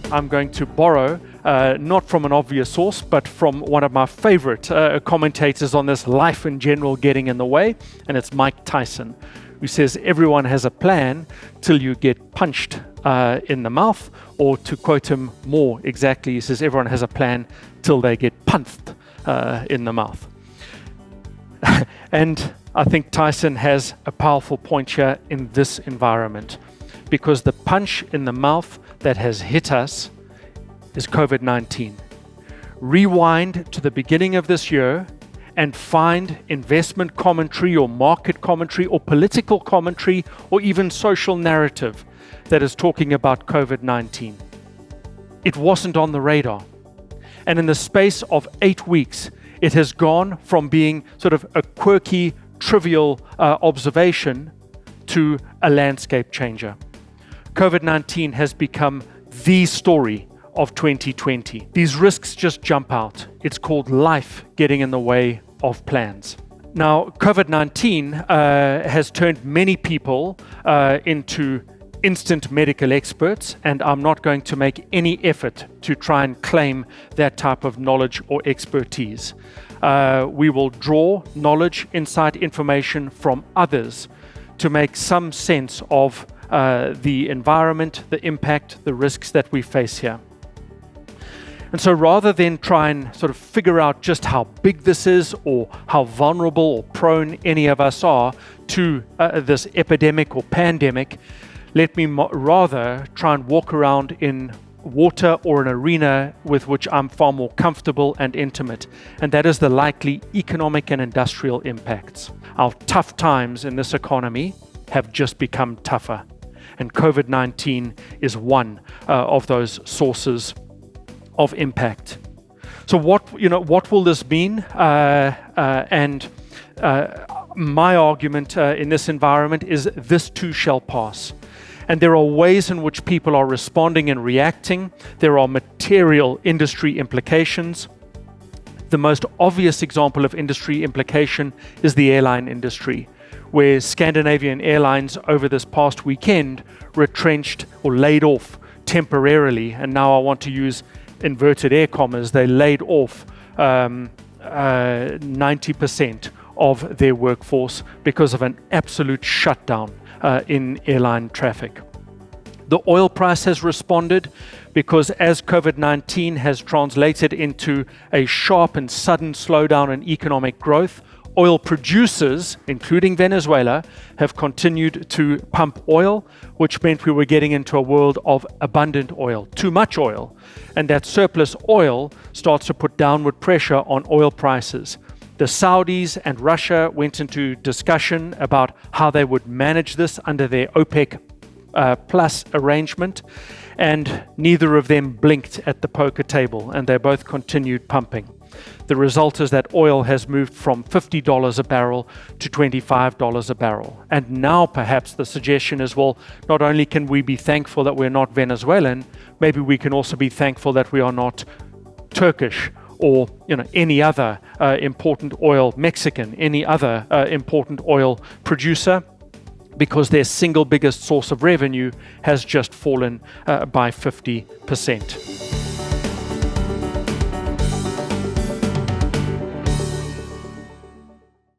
I'm going to borrow, not from an obvious source, but from one of my favorite commentators on this, life in general getting in the way, and it's Mike Tyson, who says everyone has a plan till you get punched in the mouth, or to quote him more exactly, he says everyone has a plan till they get punched in the mouth. And I think Tyson has a powerful point here in this environment, because the punch in the mouth that has hit us is COVID-19. Rewind to the beginning of this year and find investment commentary or market commentary or political commentary or even social narrative that is talking about COVID-19. It wasn't on the radar. And in the space of 8 weeks, it has gone from being sort of a quirky, trivial observation to a landscape changer. COVID-19 has become the story of 2020. These risks just jump out. It's called life getting in the way of plans. Now, COVID-19 has turned many people into instant medical experts, and I'm not going to make any effort to try and claim that type of knowledge or expertise. We will draw knowledge, insight, information from others to make some sense of the environment, the impact, the risks that we face here. And so rather than try and sort of figure out just how big this is or how vulnerable or prone any of us are to this epidemic or pandemic, let me rather try and walk around in water or an arena with which I'm far more comfortable and intimate, and that is the likely economic and industrial impacts. Our tough times in this economy have just become tougher, and COVID-19 is one of those sources of impact. So what will this mean? My argument in this environment is this too shall pass. And there are ways in which people are responding and reacting. There are material industry implications. The most obvious example of industry implication is the airline industry, where Scandinavian Airlines over this past weekend retrenched or laid off temporarily, and now I want to use inverted air commas, they laid off 90% of their workforce because of an absolute shutdown in airline traffic. The oil price has responded because as COVID-19 has translated into a sharp and sudden slowdown in economic growth, oil producers, including Venezuela, have continued to pump oil, which meant we were getting into a world of abundant oil, too much oil. And that surplus oil starts to put downward pressure on oil prices. The Saudis and Russia went into discussion about how they would manage this under their OPEC plus arrangement, and neither of them blinked at the poker table, and they both continued pumping. The result is that oil has moved from $50 a barrel to $25 a barrel. And now perhaps the suggestion is, well, not only can we be thankful that we're not Venezuelan, maybe we can also be thankful that we are not Turkish or any other important oil, Mexican, any other important oil producer, because their single biggest source of revenue has just fallen by 50%.